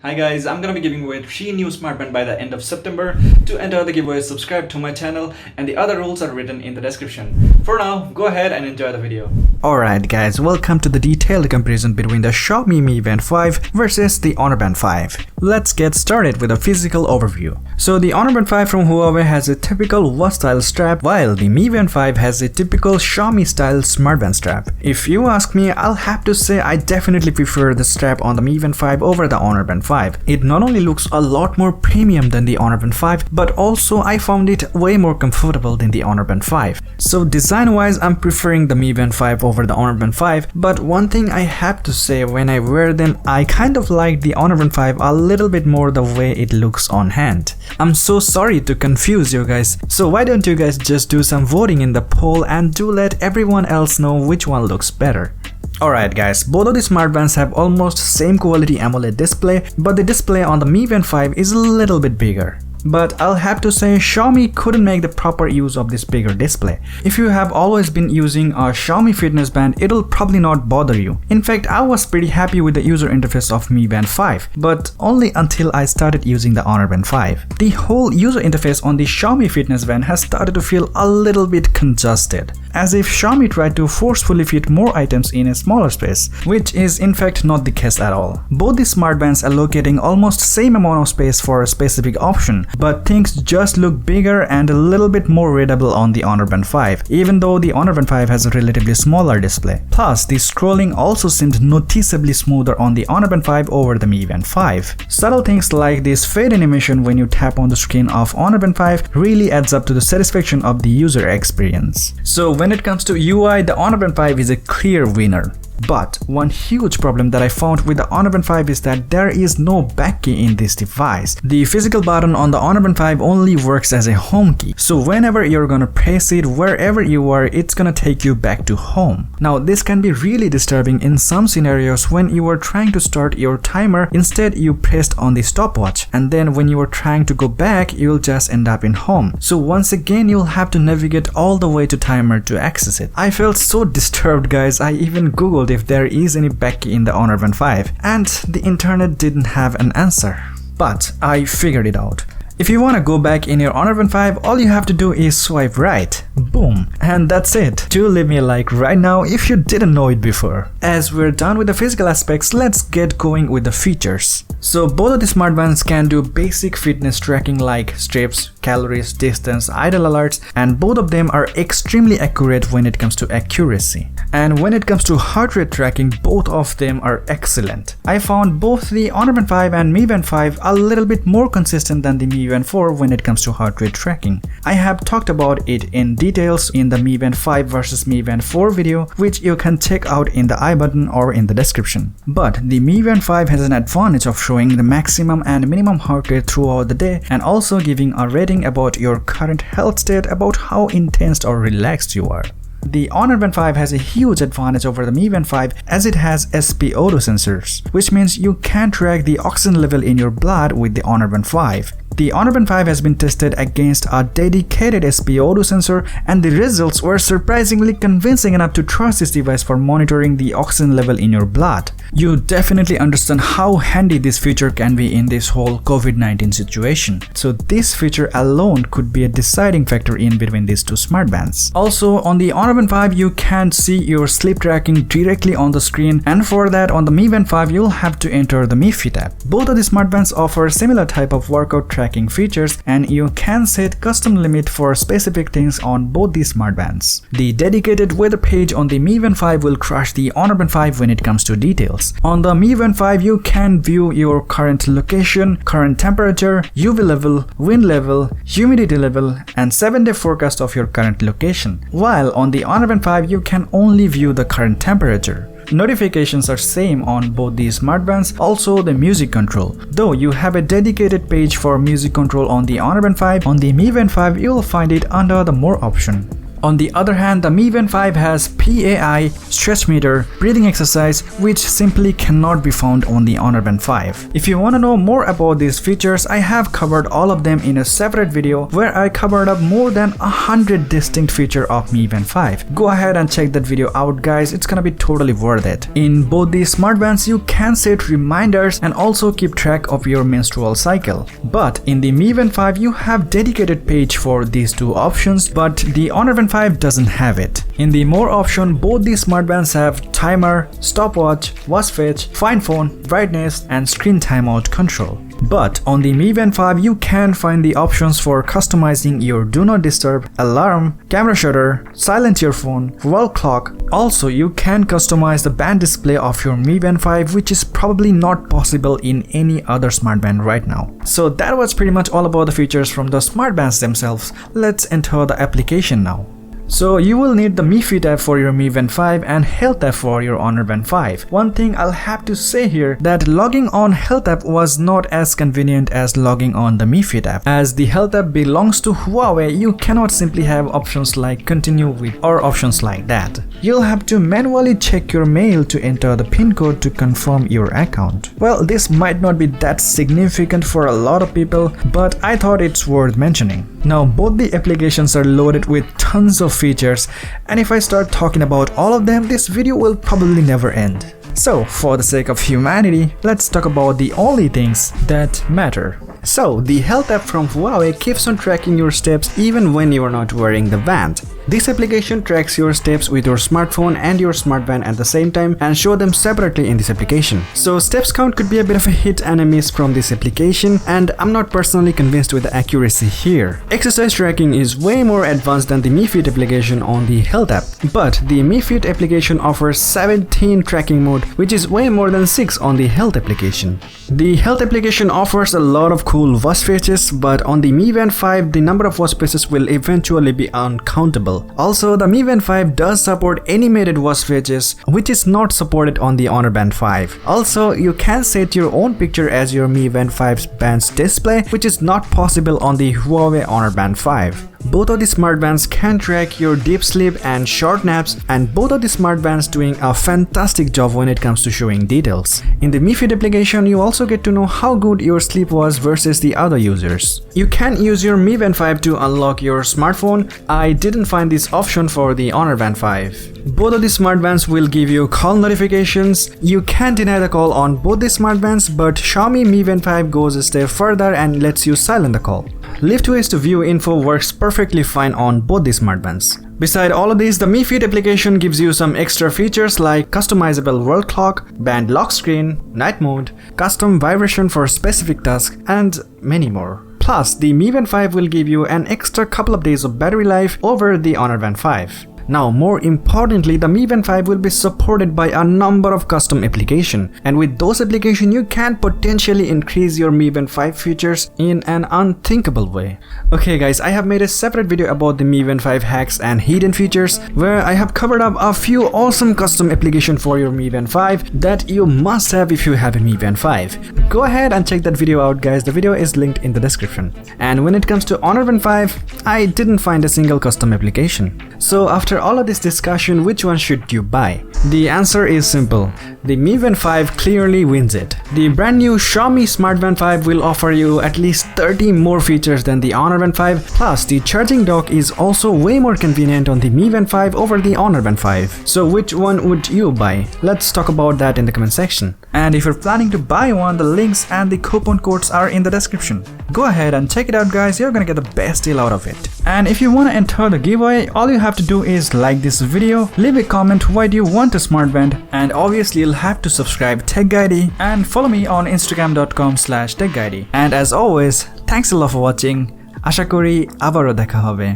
Hi guys, I'm gonna be giving away 3 new smartband by the end of September. To enter the giveaway, subscribe to my channel and the other rules are written in the description. For now, go ahead and enjoy the video. Alright guys, welcome to the detailed comparison between the Xiaomi Mi Band 5 versus the Honor Band 5. Let's get started with a physical overview. So the Honor Band 5 from Huawei has a typical watch style strap, while the Mi Band 5 has a typical Xiaomi style smartband strap. If you ask me, I'll have to say I definitely prefer the strap on the Mi Band 5 over the Honor Band 5. It not only looks a lot more premium than the Honor Band 5, but also I found it way more comfortable than the Honor Band 5. So design wise, I'm preferring the Mi Band 5 over the Honor Band 5, but one thing I have to say, when I wear them, I kind of like the Honor Band 5 a little bit more the way it looks on hand. I'm so sorry to confuse you guys, so why don't you guys just do some voting in the poll and do let everyone else know which one looks better. Alright guys, both of the smartbands have almost same quality AMOLED display, but the display on the Mi Band 5 is a little bit bigger. But I'll have to say Xiaomi couldn't make the proper use of this bigger display. If you have always been using a Xiaomi fitness band, it'll probably not bother you. In fact, I was pretty happy with the user interface of Mi Band 5, but only until I started using the Honor Band 5. The whole user interface on the Xiaomi fitness band has started to feel a little bit congested, as if Xiaomi tried to forcefully fit more items in a smaller space, which is in fact not the case at all. Both the smartbands are allocating almost same amount of space for a specific option, but things just look bigger and a little bit more readable on the Honor Band 5, even though the Honor Band 5 has a relatively smaller display. Plus, the scrolling also seemed noticeably smoother on the Honor Band 5 over the Mi Band 5. Subtle things like this fade animation when you tap on the screen of Honor Band 5 really adds up to the satisfaction of the user experience. So when it comes to UI, the Honor Band 5 is a clear winner. But one huge problem that I found with the Honor Band 5 is that there is no back key in this device. The physical button on the Honor Band 5 only works as a home key, so whenever you're gonna press it wherever you are, it's gonna take you back to home. Now this can be really disturbing in some scenarios when you are trying to start your timer, instead you pressed on the stopwatch, and then when you are trying to go back, you'll just end up in home. So once again, you'll have to navigate all the way to timer to access it. I felt so disturbed guys, I even googled if there is any back key in the Honor Band 5, and the internet didn't have an answer. But I figured it out. If you want to go back in your Honor Band 5, all you have to do is swipe right. Boom. And that's it. Do leave me a like right now if you didn't know it before. As we're done with the physical aspects, let's get going with the features. So both of the smartbands can do basic fitness tracking like steps, calories, distance, idle alerts, and both of them are extremely accurate when it comes to accuracy. And when it comes to heart rate tracking, both of them are excellent. I found both the Honor Band 5 and Mi Band 5 a little bit more consistent than the Mi Band 4 when it comes to heart rate tracking. I have talked about it in details in the Mi Band 5 versus Mi Band 4 video, which you can check out in the I button or in the description. But the Mi Band 5 has an advantage of showing the maximum and minimum heart rate throughout the day, and also giving a rating about your current health state, about how intense or relaxed you are. The Honor Band 5 has a huge advantage over the Mi Band 5 as it has SpO2 sensors, which means you can track the oxygen level in your blood with the Honor Band 5. The Honor Band 5 has been tested against a dedicated SpO2 sensor, and the results were surprisingly convincing enough to trust this device for monitoring the oxygen level in your blood. You definitely understand how handy this feature can be in this whole COVID-19 situation. So this feature alone could be a deciding factor in between these two smartbands. Also, on the Honor Band 5 you can see your sleep tracking directly on the screen, and for that on the Mi Band 5 you'll have to enter the Mifid app. Both of the smartbands offer similar type of workout tracking features, and you can set custom limit for specific things on both these smartbands. The dedicated weather page on the Mi Band 5 will crush the Honor Band 5 when it comes to details. On the Mi Band 5 you can view your current location, current temperature, UV level, wind level, humidity level, and 7-day forecast of your current location. While on the Honor Band 5 you can only view the current temperature. Notifications are same on both these smartbands, also the music control. Though you have a dedicated page for music control on the Honor Band 5, on the Mi Band 5 you'll find it under the More option. On the other hand, the Mi Band 5 has PAI, stretch meter, breathing exercise, which simply cannot be found on the Honor Band 5. If you want to know more about these features, I have covered all of them in a separate video where I covered up more than 100 distinct features of Mi Band 5. Go ahead and check that video out, guys. It's gonna be totally worth it. In both these smartbands, you can set reminders and also keep track of your menstrual cycle. But in the Mi Band 5, you have dedicated page for these two options, but the Honor Band 5 doesn't have it. In the more option, both these smartbands have timer, stopwatch, watch fetch, find phone, brightness, and screen timeout control. But on the Mi Band 5, you can find the options for customizing your do not disturb, alarm, camera shutter, silent your phone, wall clock. Also, you can customize the band display of your Mi Band 5, which is probably not possible in any other smartband right now. So that was pretty much all about the features from the smartbands themselves. Let's enter the application now. So you will need the Mifid app for your Mi Band 5 and Health app for your Honor Band 5. One thing I'll have to say here that logging on Health app was not as convenient as logging on the Mifid app. As the Health app belongs to Huawei, you cannot simply have options like continue with or options like that. You'll have to manually check your mail to enter the PIN code to confirm your account. Well, this might not be that significant for a lot of people, but I thought it's worth mentioning. Now, both the applications are loaded with tons of features, and if I start talking about all of them, this video will probably never end. So, for the sake of humanity, let's talk about the only things that matter. So, the Health app from Huawei keeps on tracking your steps even when you are not wearing the band. This application tracks your steps with your smartphone and your smartband at the same time and show them separately in this application. So steps count could be a bit of a hit and a miss from this application, and I'm not personally convinced with the accuracy here. Exercise tracking is way more advanced than the Mifid application on the Health app, but the Mifid application offers 17 tracking mode, which is way more than 6 on the Health application. The Health application offers a lot of cool watch faces, but on the Mi Band 5, the number of watch faces will eventually be uncountable. Also, the Mi Band 5 does support animated watch faces, which is not supported on the Honor Band 5. Also, you can set your own picture as your Mi Band 5's band's display, which is not possible on the Huawei Honor Band 5. Both of the smartbands can track your deep sleep and short naps, and both of the smartbands doing a fantastic job when it comes to showing details. In the Mifid application, you also get to know how good your sleep was versus the other users. You can use your Mi Band 5 to unlock your smartphone. I didn't find this option for the Honor Band 5. Both of the smartbands will give you call notifications. You can deny the call on both the smartbands, but Xiaomi Mi Band 5 goes a step further and lets you silent the call. Lift ways to view info works perfectly fine on both the smartbands. Beside all of these, the Mifid application gives you some extra features like customizable world clock, band lock screen, night mode, custom vibration for specific tasks, and many more. Plus, the Mi Band 5 will give you an extra couple of days of battery life over the Honor Band 5. Now, more importantly, the Mi Band 5 will be supported by a number of custom applications, and with those applications, you can potentially increase your Mi Band 5 features in an unthinkable way. Okay guys, I have made a separate video about the Mi Band 5 hacks and hidden features, where I have covered up a few awesome custom applications for your Mi Band 5 that you must have if you have a Mi Band 5. Go ahead and check that video out, guys. The video is linked in the description. And when it comes to Honor Band 5, I didn't find a single custom application. So after all of this discussion, which one should you buy? The answer is simple. The Mi Band 5 clearly wins it. The brand new Xiaomi Smart Band 5 will offer you at least 30 more features than the Honor Band 5, plus the charging dock is also way more convenient on the Mi Band 5 over the Honor Band 5. So which one would you buy? Let's talk about that in the comment section. And if you're planning to buy one, the links and the coupon codes are in the description. Go ahead and check it out, guys. You're gonna get the best deal out of it. And if you want to enter the giveaway, all you have to do is like this video, leave a comment why do you want a smartband, and obviously you'll have to subscribe TechGuidey and follow me on instagram.com/techguidey. And as always, thanks a lot for watching. আশা করি আবারও দেখা হবে।